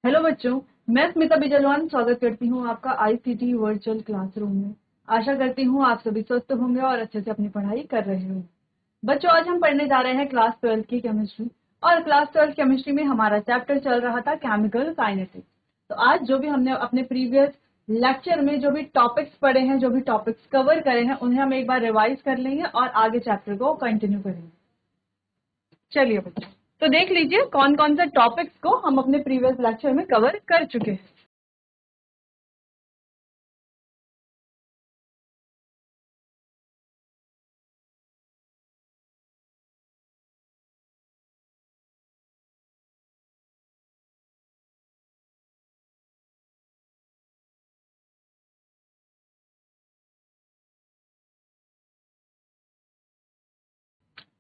Hello बच्चों, मैं स्मिता बिजलवान स्वागत करती हूँ आपका आईसीटी वर्चुअल क्लासरूम में। आशा करती हूँ आप सभी स्वस्थ होंगे और अच्छे से अपनी पढ़ाई कर रहे होंगे। बच्चों, आज हम पढ़ने जा रहे हैं क्लास 12 की केमिस्ट्री। और क्लास 12 केमिस्ट्री में हमारा चैप्टर चल रहा था केमिकल काइनेटिक्स। तो आज जो भी हमने अपने प्रीवियस लेक्चर में जो भी टॉपिक्स पढ़े हैं, जो भी टॉपिक्स कवर करे हैं, उन्हें हम एक बार रिवाइज कर लेंगे और आगे चैप्टर को कंटिन्यू करेंगे। चलिए बच्चों, तो देख लीजिए कौन कौन से टॉपिक्स को हम अपने प्रीवियस लेक्चर में कवर कर चुके हैं।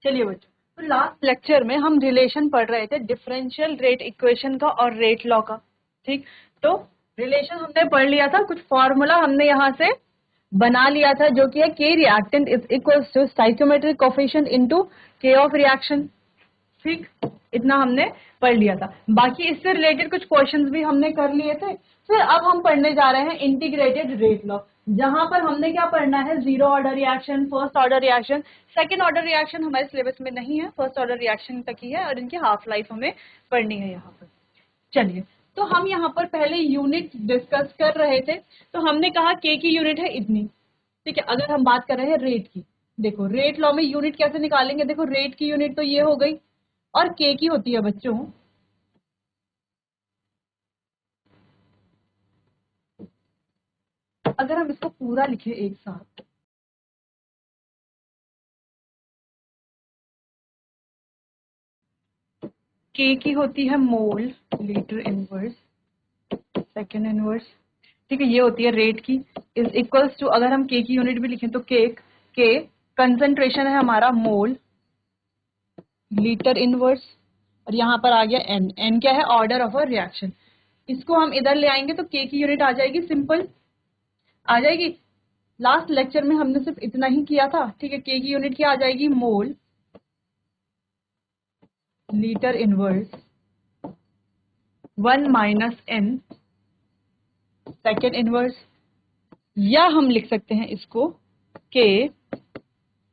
चलिए बच्चों, तो लास्ट लेक्चर में हम रिलेशन पढ़ रहे थे डिफरेंशियल रेट इक्वेशन का और रेट लॉ का। ठीक, तो रिलेशन हमने पढ़ लिया था, कुछ फॉर्मूला हमने यहाँ से बना लिया था, जो कि है के reactant is equals to stoichiometric coefficient into K of reaction. ठीक, इतना हमने पढ़ लिया था। बाकी इससे रिलेटेड कुछ क्वेश्चंस भी हमने कर लिए थे। फिर अब हम पढ़ने जा रहे हैं इंटीग्रेटेड रेट लॉ, जहां पर हमने क्या पढ़ना है, zero order reaction, first order reaction, second order reaction हमारे सिलेबस में नहीं है, फर्स्ट ऑर्डर रिएक्शन तक ही है और इनकी हाफ लाइफ हमें पढ़नी है यहाँ पर। चलिए, तो हम यहाँ पर पहले यूनिट डिस्कस कर रहे थे। तो हमने कहा के की यूनिट है इतनी। ठीक है, अगर हम बात कर रहे हैं रेट की, देखो रेट लॉ में यूनिट कैसे निकालेंगे। देखो, रेट की यूनिट तो ये हो गई और के की होती है बच्चों, अगर हम इसको पूरा लिखे एक साथ, के की होती है मोल लीटर इनवर्स सेकेंड इनवर्स। ठीक है, ये होती है रेट की। इज इक्वल्स टू, अगर हम के की यूनिट भी लिखें तो के कंसेंट्रेशन है हमारा मोल लीटर इनवर्स, और यहाँ पर आ गया एन। एन क्या है, ऑर्डर ऑफ अ रिएक्शन। इसको हम इधर ले आएंगे तो के की यूनिट आ जाएगी, सिंपल आ जाएगी। लास्ट लेक्चर में हमने सिर्फ इतना ही किया था। ठीक है, के की यूनिट क्या आ जाएगी, mole litre inverse 1 minus n second inverse. या हम लिख सकते हैं इसको K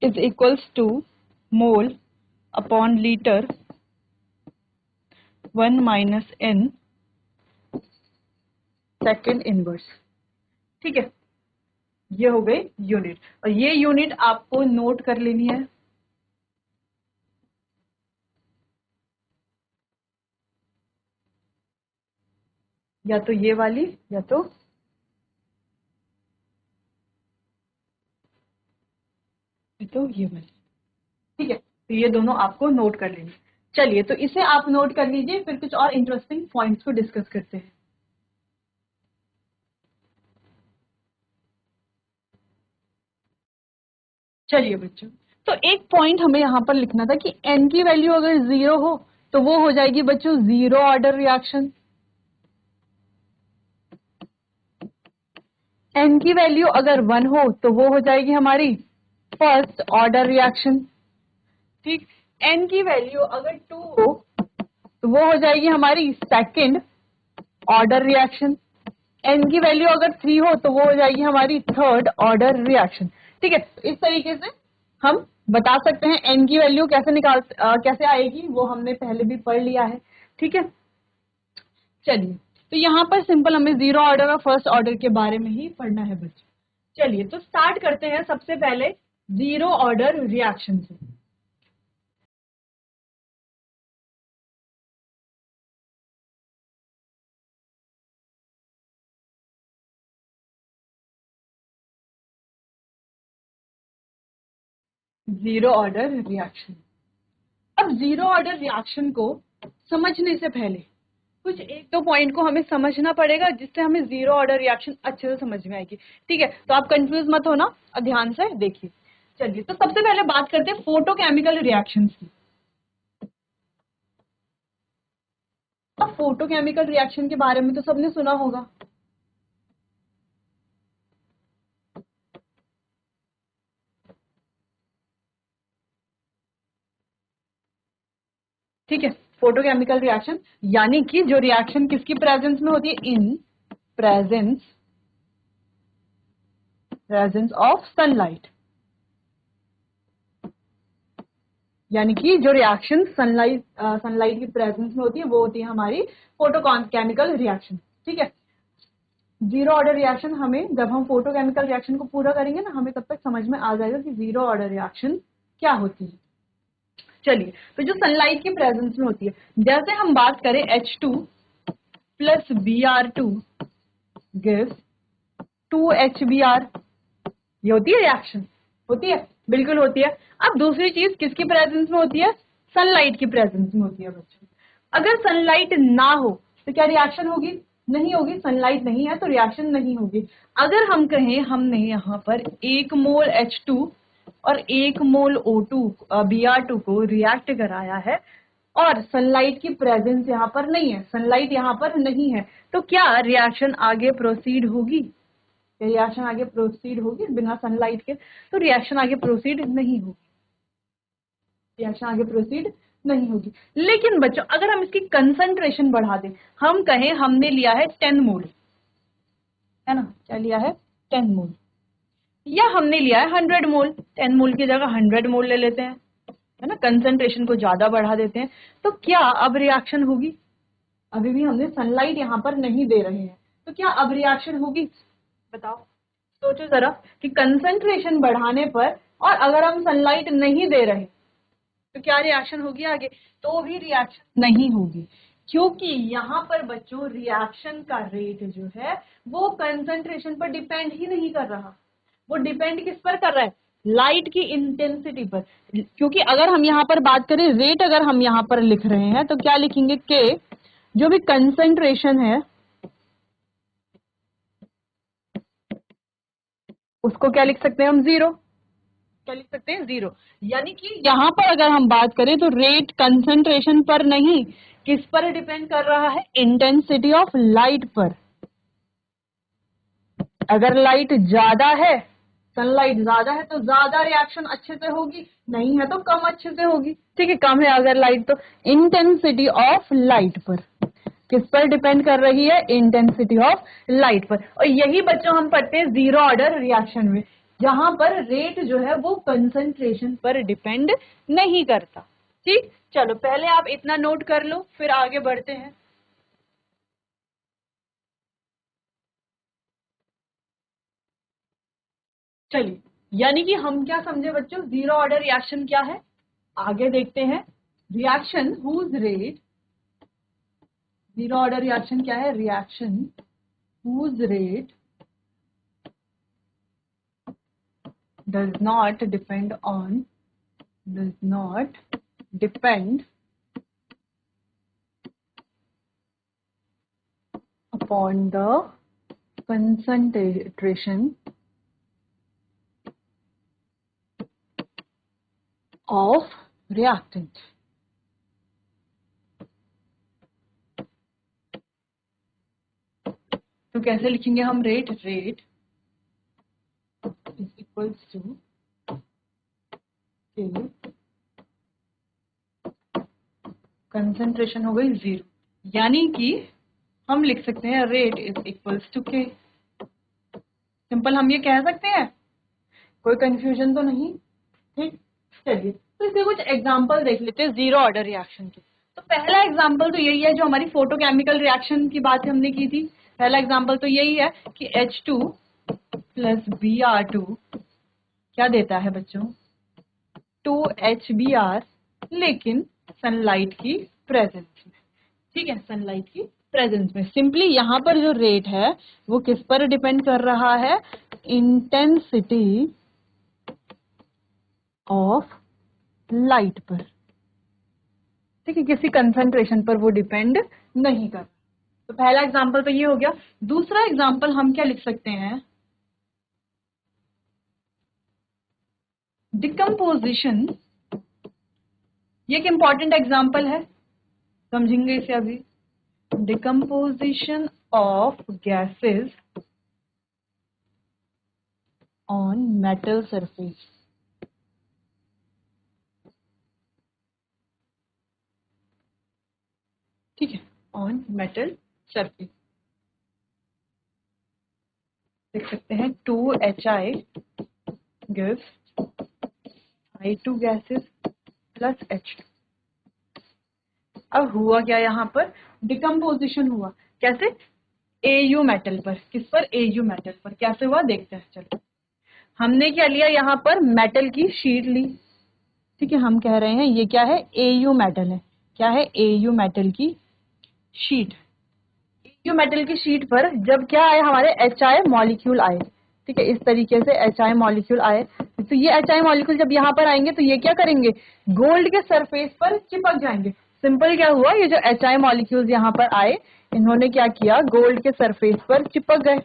is equals to mole upon litre 1 minus n second inverse. ठीक है, ये हो गई यूनिट, और ये यूनिट आपको नोट कर लेनी है। या तो ये वाली या तो ये वाली। ठीक है, तो ये दोनों आपको नोट कर लेनी। चलिए, तो इसे आप नोट कर लीजिए, फिर कुछ और इंटरेस्टिंग पॉइंट्स को डिस्कस करते हैं। चलिए बच्चों, तो एक पॉइंट हमें यहाँ पर लिखना था कि एन की वैल्यू अगर 0 हो तो वो हो जाएगी बच्चों जीरो ऑर्डर रिएक्शन। एन की वैल्यू अगर 1 हो तो वो हो जाएगी हमारी फर्स्ट ऑर्डर रिएक्शन। ठीक, एन की वैल्यू अगर 2 हो तो वो हो जाएगी हमारी सेकंड ऑर्डर रिएक्शन। एन की वैल्यू अगर 3 हो तो वो हो जाएगी हमारी थर्ड ऑर्डर रिएक्शन। ठीक है, तो इस तरीके से हम बता सकते हैं एन की वैल्यू कैसे आएगी, वो हमने पहले भी पढ़ लिया है। ठीक है, चलिए, तो यहाँ पर सिंपल हमें जीरो ऑर्डर और फर्स्ट ऑर्डर के बारे में ही पढ़ना है बच्चों। चलिए, तो स्टार्ट करते हैं सबसे पहले जीरो ऑर्डर रिएक्शन से। जीरो ऑर्डर रिएक्शन, अब जीरो ऑर्डर रिएक्शन को समझने से पहले कुछ एक दो पॉइंट को हमें समझना पड़ेगा, जिससे हमें जीरो ऑर्डर रिएक्शन अच्छे से समझ में आएगी। ठीक है, तो आप कंफ्यूज मत होना और ध्यान से देखिए। चलिए, तो सबसे पहले बात करते हैं फोटोकेमिकल रिएक्शंस की। अब फोटोकेमिकल रिएक्शन के बारे में तो सबने सुना होगा। ठीक है, फोटोकेमिकल रिएक्शन यानी कि जो रिएक्शन किसकी प्रेजेंस में होती है, इन प्रेजेंस ऑफ सनलाइट, यानी कि जो रिएक्शन सनलाइट की प्रेजेंस में होती है वो होती है हमारी फोटोकेमिकल रिएक्शन। ठीक है, जीरो ऑर्डर रिएक्शन हमें जब हम फोटोकेमिकल रिएक्शन को पूरा करेंगे ना, हमें तब तक समझ में आ जाएगा कि जीरो ऑर्डर रिएक्शन क्या होती है। चलिए, तो जो सनलाइट की प्रेजेंस में होती है, जैसे हम बात करें H2 plus Br2 gives 2HBr, ये होती है रिएक्शन, होती है, बिल्कुल होती है। अब दूसरी चीज किसकी प्रेजेंस में होती है, सनलाइट की प्रेजेंस में होती है बच्चों। अगर सनलाइट ना हो तो क्या रिएक्शन होगी, नहीं होगी, सनलाइट नहीं है तो रिएक्शन नहीं होगी। अगर हम कहें हमने यहाँ पर 1 मोल H2 और 1 मोल O2 Br2 को रिएक्ट कराया है और सनलाइट की प्रेजेंस यहाँ पर नहीं है, सनलाइट यहाँ पर नहीं है, तो क्या रिएक्शन आगे प्रोसीड होगी, रिएक्शन आगे प्रोसीड होगी बिना सनलाइट के, तो रिएक्शन आगे प्रोसीड नहीं होगी, रिएक्शन आगे प्रोसीड नहीं होगी। लेकिन बच्चों अगर हम इसकी कंसंट्रेशन बढ़ा दें, हम कहें हमने लिया है 10 मोल, है ना, क्या लिया है 10 मोल, या हमने लिया है 100 मोल, 10 मोल की जगह 100 मोल ले लेते हैं, है ना, कंसंट्रेशन को ज्यादा बढ़ा देते हैं, तो क्या अब रिएक्शन होगी, अभी भी हमने सनलाइट यहाँ पर नहीं दे रहे हैं, तो क्या अब रिएक्शन होगी, बताओ, सोचो जरा कि कंसंट्रेशन बढ़ाने पर और अगर हम सनलाइट नहीं दे रहे तो क्या रिएक्शन होगी आगे, तो भी रिएक्शन नहीं होगी, क्योंकि यहाँ पर बच्चों रिएक्शन का रेट जो है वो कंसंट्रेशन पर डिपेंड ही नहीं कर रहा, वो डिपेंड किस पर कर रहा है, लाइट की इंटेंसिटी पर। क्योंकि अगर हम यहाँ पर बात करें रेट, अगर हम यहाँ पर लिख रहे हैं तो क्या लिखेंगे के जो भी कंसंट्रेशन है उसको क्या लिख सकते हैं हम, जीरो, क्या लिख सकते हैं, जीरो। यानी कि यहाँ पर अगर हम बात करें तो रेट कंसंट्रेशन पर नहीं, किस पर डिपेंड कर रहा है, इंटेंसिटी ऑफ लाइट पर। अगर लाइट ज्यादा है, सनलाइट ज्यादा है तो ज्यादा रिएक्शन अच्छे से होगी, नहीं है तो कम अच्छे से होगी, ठीक है, कम है अगर लाइट तो इंटेंसिटी ऑफ लाइट पर, किस पर डिपेंड कर रही है, इंटेंसिटी ऑफ लाइट पर। और यही बच्चों हम पढ़ते हैं जीरो ऑर्डर रिएक्शन में, जहां पर रेट जो है वो कंसंट्रेशन पर डिपेंड नहीं करता। ठीक, चलो पहले आप इतना नोट कर लो फिर आगे बढ़ते हैं। चलिए, यानी कि हम क्या समझे बच्चों, जीरो ऑर्डर रिएक्शन क्या है, आगे देखते हैं। Reaction whose rate, zero order reaction क्या है, reaction whose rate does not depend upon the concentration of reactant। तो कैसे लिखेंगे हम, rate is equals to concentration हो गई जीरो, यानी कि हम लिख सकते हैं rate is equals to K, simple हम ये कह सकते हैं, कोई कंफ्यूजन तो नहीं, ठीक। चलिए, तो इसके कुछ एग्जांपल देख लेते हैं जीरो ऑर्डर रिएक्शन के। तो पहला एग्जांपल तो यही है जो हमारी फोटोकेमिकल रिएक्शन की बात हमने की थी, पहला एग्जांपल तो यही है कि H2 प्लस Br2 क्या देता है बच्चों, 2HBr, लेकिन सनलाइट की प्रेजेंस में, ठीक है, सनलाइट की प्रेजेंस में। सिंपली यहाँ पर जो रेट है वो किस पर डिपेंड कर रहा है, इंटेंसिटी ऑफ लाइट पर, ठीक है, किसी कंसंट्रेशन पर वो डिपेंड नहीं कर। तो पहला एग्जांपल तो ये हो गया। दूसरा एग्जांपल हम क्या लिख सकते हैं, डिकम्पोजिशन, ये एक इंपॉर्टेंट एग्जांपल है, समझेंगे इसे अभी। Decomposition of gases on metal surface. ठीक है, ऑन मेटल सरफेस। देख सकते हैं 2HI gives I2 gases plus H2। अब हुआ क्या, यहाँ पर डिकम्पोजिशन हुआ। कैसे? AU मेटल पर। किस पर? AU मेटल पर। कैसे हुआ देखते हैं। चलो, हमने क्या लिया, यहाँ पर मेटल की शीट ली। ठीक है, हम कह रहे हैं ये क्या है, AU मेटल है। क्या है? AU मेटल की शीट। AU मेटल की शीट पर जब क्या आए, हमारे HI मॉलिक्यूल आए। ठीक है, इस तरीके से HI मॉलिक्यूल आए। तो ये HI मॉलिक्यूल जब यहाँ पर आएंगे तो ये क्या करेंगे, गोल्ड के सरफेस पर चिपक जाएंगे। सिंपल क्या हुआ, ये जो HI मॉलिक्यूल्स यहाँ पर आए, इन्होंने क्या किया, गोल्ड के सरफेस पर चिपक गए।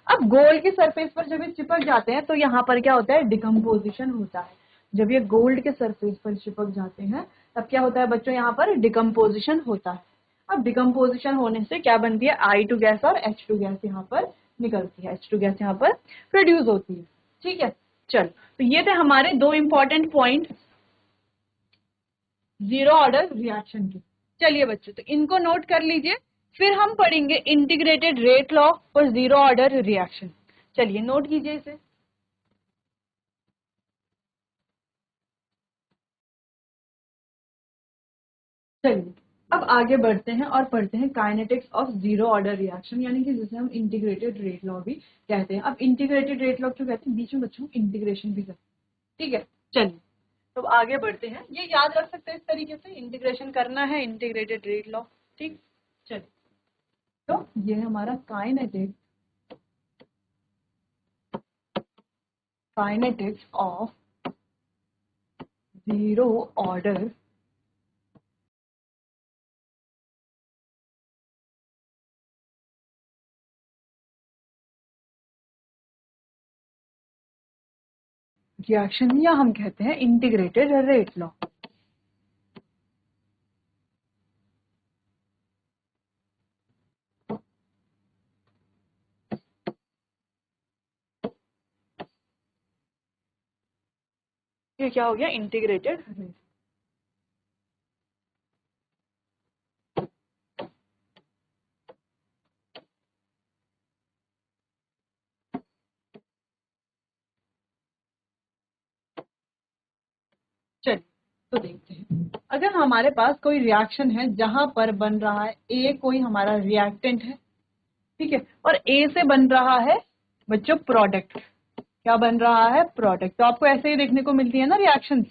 अब गोल्ड के सरफेस पर जब ये चिपक जाते हैं तो यहाँ पर क्या होता है, डिकम्पोजिशन होता है। जब ये गोल्ड के सरफेस पर चिपक जाते हैं तब क्या होता है बच्चों, यहाँ पर डिकम्पोजिशन होता है। अब डिकम्पोजिशन होने से क्या बनती है, I2 गैस और H2 गैस यहाँ पर निकलती है। H2 गैस यहाँ पर प्रोड्यूस होती है। ठीक है, चलो, तो ये थे हमारे दो important point zero order reaction के। चलिए बच्चों, तो इनको नोट कर लीजिए, फिर हम पढ़ेंगे integrated rate law for zero order reaction. चलिए नोट कीजिए इसे। चलिए अब आगे बढ़ते हैं और पढ़ते हैं kinetics of zero order reaction, यानी कि जिसे हम इंटीग्रेटेड रेट लॉ भी कहते हैं। अब इंटीग्रेटेड रेट लॉ क्यों कहते हैं, बीच में बच्चों इंटीग्रेशन भी करते हैं। ठीक है, चलिए तो आगे बढ़ते हैं। ये याद रख सकते हैं इस तरीके से, इंटीग्रेशन करना है इंटीग्रेटेड रेट लॉ। ठीक, चलिए, तो ये है हमारा kinetics of zero order reaction, या हम कहते हैं इंटीग्रेटेड रेट लॉ। ये क्या हो गया, इंटीग्रेटेड रेट। चलिए तो देखते हैं, अगर हमारे पास कोई रिएक्शन है जहां पर बन रहा है ए, कोई हमारा रिएक्टेंट है। ठीक है, और ए से बन रहा है बच्चों प्रोडक्ट। क्या बन रहा है, प्रोडक्ट। तो आपको ऐसे ही देखने को मिलती है ना रिएक्शन,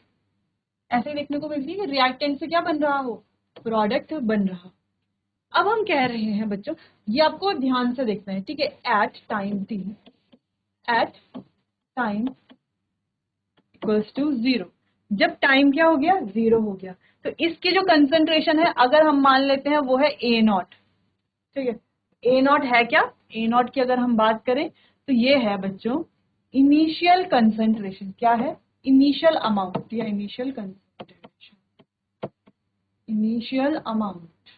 ऐसे ही देखने को मिलती है कि रिएक्टेंट से क्या बन रहा हो, प्रोडक्ट बन रहा। अब हम कह रहे हैं बच्चों, ये आपको ध्यान से देखना है। ठीक है, at time T, at time equals to zero. जब टाइम क्या हो गया, जीरो हो गया, तो इसकी जो कंसंट्रेशन है अगर हम मान लेते हैं वो है ए नॉट। ठीक है, ए नॉट है क्या, ए नॉट की अगर हम बात करें तो ये है बच्चों इनिशियल कंसंट्रेशन। क्या है, इनिशियल अमाउंट या इनिशियल कंसंट्रेशन, इनिशियल अमाउंट।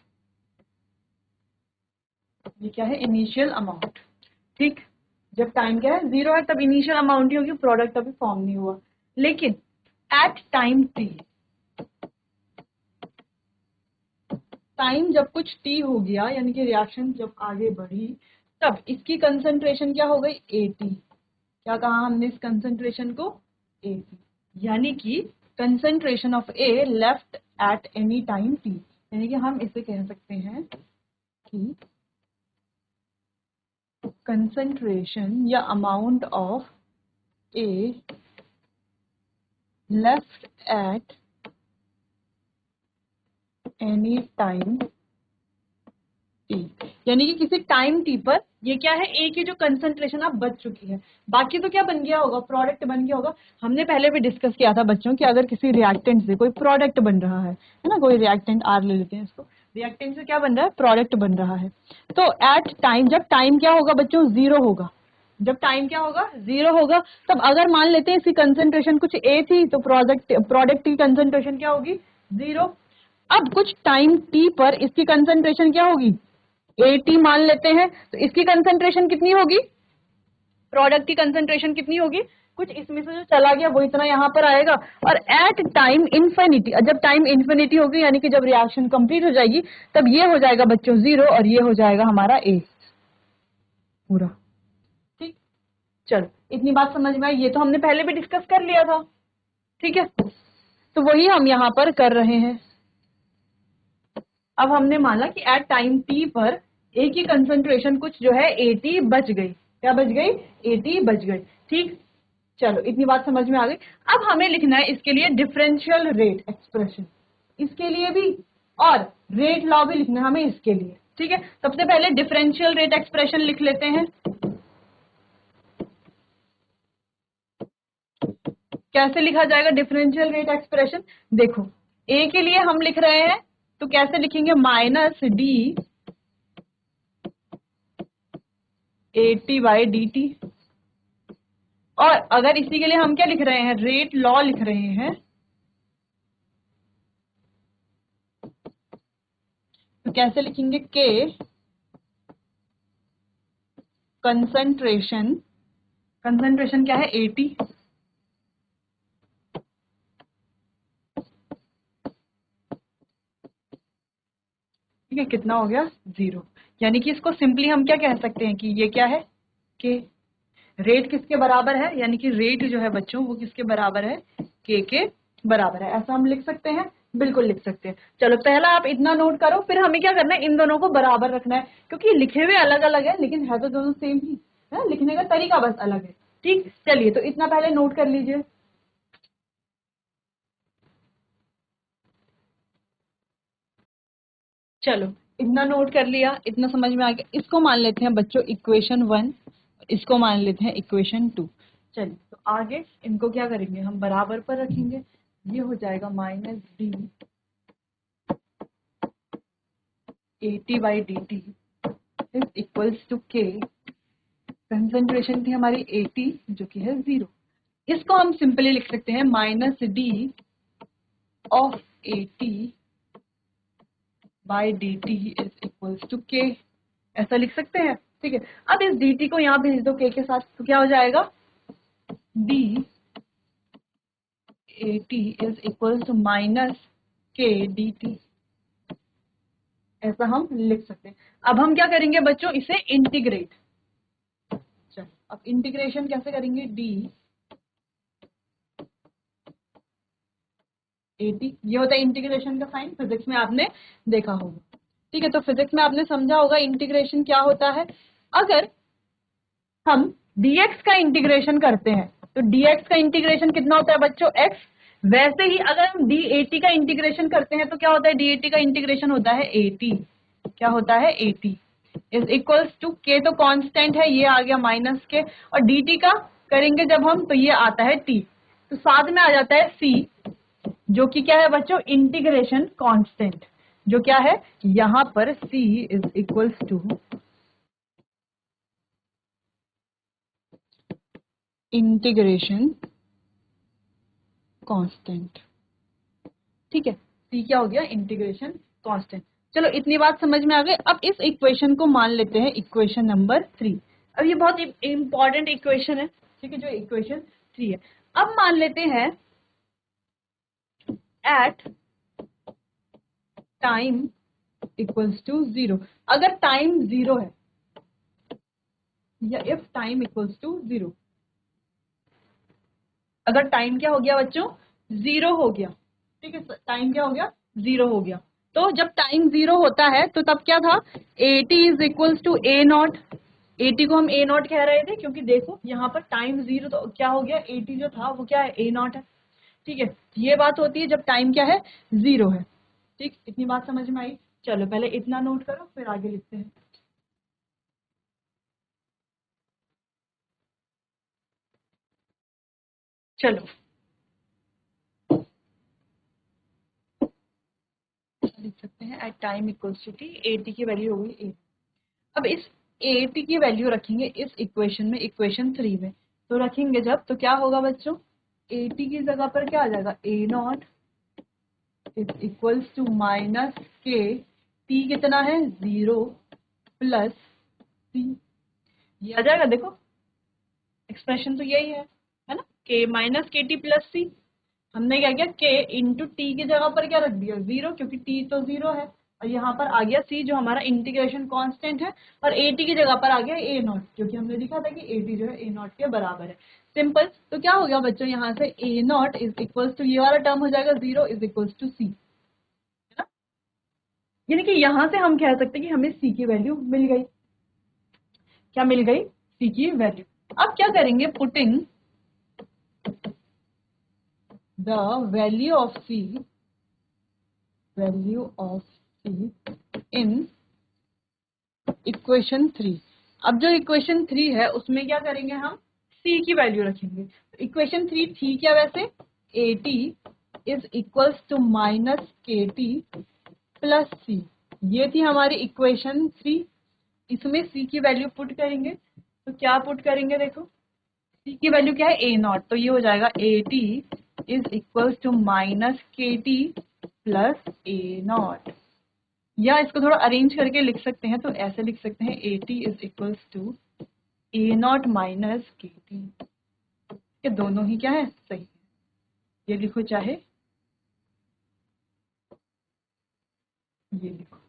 ये क्या है, इनिशियल अमाउंट। ठीक, जब टाइम क्या है, जीरो है, तब इनिशियल अमाउंट ही होगी, प्रोडक्ट अभी फॉर्म नहीं हुआ। लेकिन एट टाइम टी, टाइम जब कुछ टी हो गया, यानी कि रिएक्शन जब आगे बढ़ी, तब इसकी कंसंट्रेशन क्या हो गई, 80। क्या कहा हमने इस कंसंट्रेशन को, 80। यानी कि concentration of A left at any time T, यानी कि हम इसे कह सकते हैं कि कंसंट्रेशन या amount of A left at any time T, यानी कि किसी टाइम टी पर ये क्या है, ए की जो कंसंट्रेशन अब बच चुकी है, बाकी तो क्या बन गया होगा, प्रोडक्ट बन गया होगा। हमने पहले भी डिस्कस किया था बच्चों कि अगर किसी रिएक्टेंट से कोई प्रोडक्ट बन रहा है ना, कोई रिएक्टेंट आर ले लेते हैं इसको, रिएक्टेंट से क्या बन रहा है, प्रोडक्ट बन रहा है। तो एट टाइम, जब टाइम क्या होगा बच्चों, जीरो होगा। जब टाइम क्या होगा, जीरो होगा, तब अगर मान लेते हैं इसकी कंसंट्रेशन कुछ ए थी तो प्रोडक्ट की कंसंट्रेशन क्या होगी, जीरो। अब कुछ टाइम टी पर इसकी कंसंट्रेशन क्या होगी, 80 मान लेते हैं, तो इसकी कंसंट्रेशन कितनी होगी, प्रोडक्ट की कंसंट्रेशन कितनी होगी, कुछ इसमें से जो चला गया वो इतना यहाँ पर आएगा, और एट टाइम इन्फिनिटी, जब टाइम इन्फिनिटी होगी यानी कि जब रिएक्शन कंप्लीट हो जाएगी तब ये हो जाएगा बच्चों 0 और ये हो जाएगा हमारा A पूरा। ठीक, चलो इतनी बात समझ में आई। ये तो हमने पहले भी डिस्कस कर लिया था, ठीक है, तो वही हम यहाँ पर कर रहे हैं। अब हमने माना कि एट टाइम t पर A की कंसंट्रेशन कुछ जो है 80 बच गई। क्या बच गई? 80 बच गई। ठीक, चलो इतनी बात समझ में आ गई। अब हमें लिखना है इसके लिए डिफरेंशियल रेट एक्सप्रेशन, इसके लिए भी, और रेट लॉ भी लिखना है हमें इसके लिए। ठीक है, सबसे पहले डिफरेंशियल रेट एक्सप्रेशन लिख लेते हैं। कैसे लिखा जाएगा डिफरेंशियल रेट एक्सप्रेशन? देखो, A के लिए हम लिख रहे हैं तो कैसे लिखेंगे? -d AT/dt। और अगर इसी के लिए हम क्या लिख रहे हैं? रेट लॉ लिख रहे हैं, तो कैसे लिखेंगे? K कंसंट्रेशन, कंसंट्रेशन क्या है? 80, ठीक है, कितना हो गया? 0। यानी कि इसको सिंपली हम क्या कह सकते हैं कि ये क्या है? K। रेट किसके बराबर है? यानी कि रेट जो है बच्चों वो किसके बराबर है? K के बराबर है। ऐसा हम लिख सकते हैं, बिल्कुल लिख सकते हैं। चलो पहला आप इतना नोट करो, फिर हमें क्या करना है? इन दोनों को बराबर रखना है, क्योंकि लिखे हुए अलग अलग है लेकिन है तो दोनों सेम ही है, लिखने का तरीका बस अलग है। ठीक, चलिए तो इतना पहले नोट कर लीजिए। चलो इतना नोट कर लिया, इतना समझ में आ गया। इसको मान लेते हैं बच्चों इक्वेशन 1, इसको मान लेते हैं इक्वेशन 2। चलिए तो आगे इनको क्या करेंगे? हम बराबर पर रखेंगे। ये हो जाएगा -d AT/dt is equals to K। Concentration थी हमारी 80 जो कि है 0। इसको हम सिंपली लिख सकते हैं -d of AT/dt is equals to K। ऐसा लिख सकते हैं, ठीक है। अब इस dt को यहाँ भेज दो K के साथ, तो क्या हो जाएगा? d AT is equals to -K dt। ऐसा हम लिख सकते हैं। अब हम क्या करेंगे बच्चों? इसे इंटीग्रेट। चलो अब इंटीग्रेशन कैसे करेंगे? d AT, ये होता है इंटीग्रेशन का साइन, फिजिक्स में आपने देखा होगा, ठीक है। तो फिजिक्स में आपने समझा होगा इंटीग्रेशन क्या होता है। अगर हम dx का इंटीग्रेशन करते हैं तो dx का इंटीग्रेशन कितना होता है बच्चों? x। वैसे ही अगर हम dt का इंटीग्रेशन करते हैं तो क्या होता है? dt का इंटीग्रेशन होता है at। क्या होता है? at is equals to k, तो कांस्टेंट है, ये आ गया -k, और dt का करेंगे जब हम तो ये आता है t, तो साथ में आ जाता है c, जो कि क्या है बच्चों? इंटीग्रेशन कांस्टेंट, जो क्या है यहाँ पर c is equals to integration constant. ठीक है, c क्या हो गया? Integration constant. चलो इतनी बात समझ में आ गई। अब इस इक्वेशन को मान लेते हैं इक्वेशन नंबर 3। अब ये बहुत इंपॉर्टेंट इक्वेशन है, ठीक है, जो इक्वेशन 3 है। अब मान लेते हैं एट टाइम इक्वल्स टू 0, अगर टाइम 0 है, या इफ टाइम इक्वल्स टू 0, अगर टाइम क्या हो गया बच्चों? 0 हो गया, ठीक है, टाइम क्या हो गया? 0 हो गया। तो जब टाइम 0 होता है तो तब क्या था? AT is equals to A0। AT को हम A0 कह रहे थे क्योंकि देखो यहाँ पर टाइम 0, तो क्या हो गया? AT जो था वो क्या है? A0 है, ठीक है। ये बात होती है जब टाइम क्या है? 0 है। ठीक, इतनी बात समझ में आई। चलो पहले इतना नोट करो फिर आगे लिखते हैं। चलो लिख सकते हैं at time equals to T, AT की वैल्यू हो गई 8। अब इस AT की वैल्यू रखेंगे इस इक्वेशन में, इक्वेशन 3 में। तो रखेंगे जब तो क्या होगा बच्चों? AT की जगह पर क्या आ जाएगा? A0 is equals to -K। T कितना है? 0 प्लस C। ये आ जाएगा, देखो एक्सप्रेशन तो यही है ना? k minus K T plus सी। हमने क्या किया, k इंटू टी की जगह पर क्या रख दिया, 0, क्योंकि t तो 0 है, और यहाँ पर आ गया c जो हमारा इंटीग्रेशन कांस्टेंट है, और at की जगह पर आ गया a नॉट, क्योंकि हमने लिखा था कि at जो है a नॉट के बराबर है। सिंपल। तो क्या हो गया बच्चों, यहाँ से a not is equal to, ये वाला टर्म हो जाएगा 0 इज इक्वल टू c, है ना। यानी कि यहाँ से हम कह सकते हैं कि हमें c की वैल्यू मिल गई। क्या मिल गई, c की वैल्यू। अब क्या करेंगे, putting the value of c in equation 3। अब जो इक्वेशन 3 है उसमें क्या करेंगे, हम c की वैल्यू रखेंगे। इक्वेशन 3 थी क्या वैसे, at is equals to minus K T plus C, ये थी हमारी इक्वेशन 3। इसमें c की वैल्यू पुट करेंगे, तो क्या पुट करेंगे, देखो c की वैल्यू क्या है, a नॉट, तो ये हो जाएगा at is equals to minus K T plus a not, या इसको थोड़ा अरेंज करके लिख सकते हैं, तो ऐसे लिख सकते हैं at is equals to a not minus K T. ये दोनों ही क्या है, सही है, ये लिखो चाहे ये लिखो।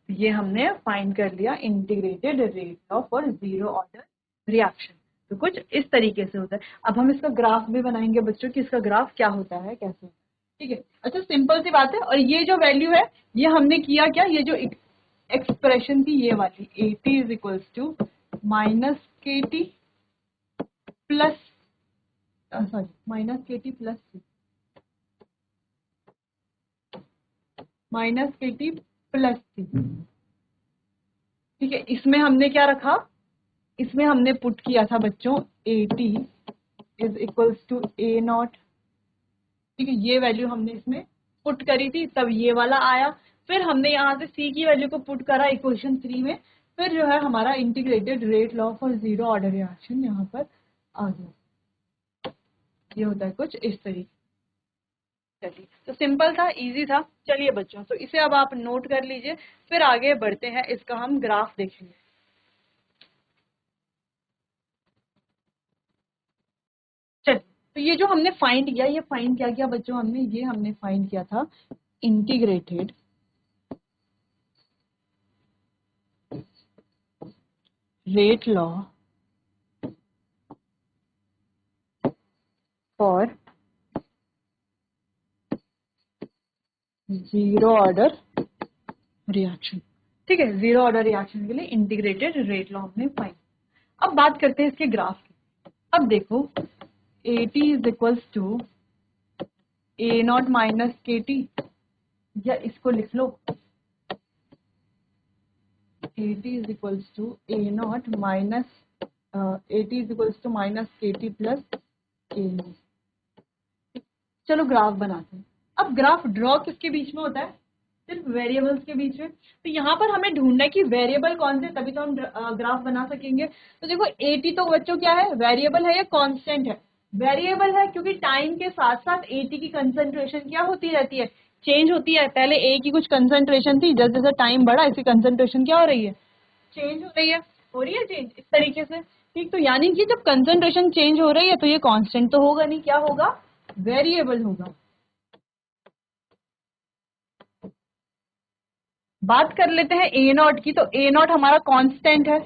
ये हमने फाइंड कर लिया इंटीग्रेटेड रेट ऑफ और जीरो ऑर्डर रिएक्शन। तो कुछ इस तरीके से होता है। अब हम इसका ग्राफ भी बनाएंगे बच्चों कि इसका ग्राफ क्या होता है, कैसे होता है। ठीक है, अच्छा सिंपल सी बात है। और ये जो वैल्यू है ये हमने किया क्या, ये जो एक्सप्रेशन थी ये वाली, at is equals to minus K T plus, sorry minus K T plus C, minus K T plus C. ठीक है, इसमें हमने क्या रखा, इसमें हमने पुट किया था बच्चों at is equals to a not. ठीक है, ये वैल्यू हमने इसमें पुट करी थी, तब ये वाला आया। फिर हमने यहाँ से c की वैल्यू को पुट करा इक्वेशन 3 में, फिर जो है हमारा integrated rate law for zero order reaction यहाँ पर आ गया। ये होता है कुछ इस तरीके। चलिए, तो सिंपल था, इजी था। चलिए बच्चों, तो इसे अब आप नोट कर लीजिए, फिर आगे बढ़ते हैं, इसका हम ग्राफ देखेंगे। चलिए, तो ये जो हमने फाइंड किया, ये फाइंड क्या किया बच्चों हमने, ये हमने फाइंड किया था integrated rate law for zero order reaction. ठीक है, जीरो ऑर्डर रिएक्शन के लिए इंटीग्रेटेड रेट लॉ हमने फाइंड। अब बात करते हैं इसके ग्राफ की। अब देखो at is equals to a not minus K T, या इसको लिख लो at is equals to a not minus at is equals to minus K T plus a not. चलो ग्राफ बनाते हैं। अब ग्राफ ड्रॉ किसके बीच में होता है, सिर्फ वेरिएबल्स के बीच में। तो यहाँ पर हमें ढूंढना है कि वेरिएबल कौन से, तभी तो हम ग्राफ बना सकेंगे। तो देखो at तो बच्चों क्या है, वेरिएबल है या कांस्टेंट है, वेरिएबल है, क्योंकि टाइम के साथ साथ at की कंसंट्रेशन क्या होती रहती है, चेंज होती है। पहले a की कुछ कंसंट्रेशन थी, जैसे जैसे टाइम बढ़ा इसकी कंसंट्रेशन क्या हो रही है, चेंज हो रही है चेंज इस तरीके से। ठीक, तो यानी कि जब कंसंट्रेशन चेंज हो रही है तो ये कांस्टेंट तो होगा नहीं, क्या होगा, वेरिएबल होगा। बात कर लेते हैं ए नॉट की, तो ए नॉट हमारा कांस्टेंट है,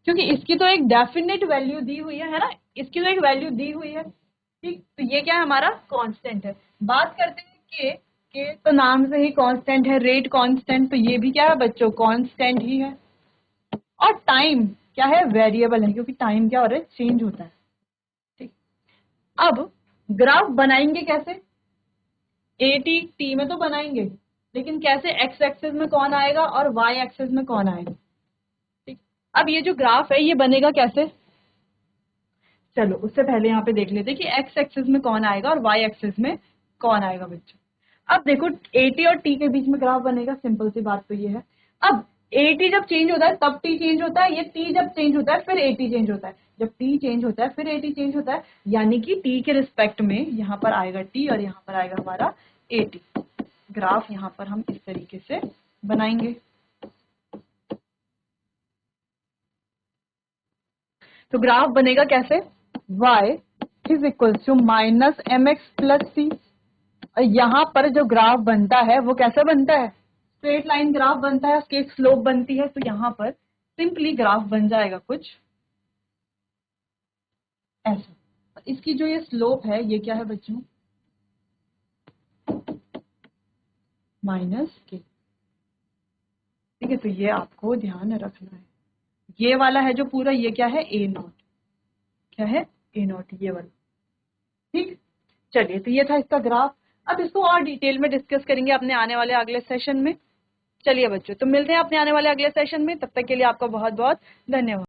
क्योंकि इसकी तो एक डेफिनेट वैल्यू दी हुई है ना, इसकी तो एक वैल्यू दी हुई है। ठीक, तो ये क्या है, हमारा कांस्टेंट है। बात करते हैं के तो नाम से ही कांस्टेंट है, रेट कांस्टेंट, तो ये भी क्या है बच्चों, कांस्टेंट ही है। और टाइम क्या है, वेरिएबल है, क्योंकि टाइम क्या हो रहा है, चेंज होता है। ठीक, अब ग्राफ बनाएंगे कैसे, ए टी में तो बनाएंगे, लेकिन कैसे, एक्स एक्सिस में कौन आएगा और वाई एक्सिस में कौन आएगा। ठीक, अब ये जो ग्राफ है ये बनेगा कैसे, चलो उससे पहले यहाँ पे देख लेते हैं कि एक्स एक्सिस में कौन आएगा और वाई एक्सिस में कौन आएगा बच्चों। अब देखो एटी और टी के बीच में ग्राफ बनेगा, सिंपल सी बात तो ये है। अब एटी जब चेंज होता है तब टी चेंज होता है, ये टी जब चेंज होता है फिर एटी चेंज होता है, जब टी चेंज होता है फिर एटी चेंज होता है, यानी कि टी के रिस्पेक्ट में यहाँ पर आएगा टी और यहाँ पर आएगा हमारा एटी। ग्राफ यहाँ पर हम इस तरीके से बनाएंगे। तो ग्राफ बनेगा कैसे, y is equal to minus mx plus C. यहाँ पर जो ग्राफ बनता है वो कैसा बनता है, स्ट्रेट लाइन ग्राफ बनता है, उसकी एक स्लोप बनती है। तो यहाँ पर सिंपली ग्राफ बन जाएगा कुछ ऐसा। इसकी जो ये स्लोप है ये क्या है बच्चों, माइनस के। ठीक है, तो ये आपको ध्यान रखना है। ये वाला है जो पूरा, ये क्या है, ए नॉट, क्या है, ए नॉट, ये वाला। ठीक, चलिए, तो ये था इसका ग्राफ। अब इसको और डिटेल में डिस्कस करेंगे अपने आने वाले अगले सेशन में। चलिए बच्चों, तो मिलते हैं अपने आने वाले अगले सेशन में। तब तक के लिए आपका बहुत बहुत धन्यवाद।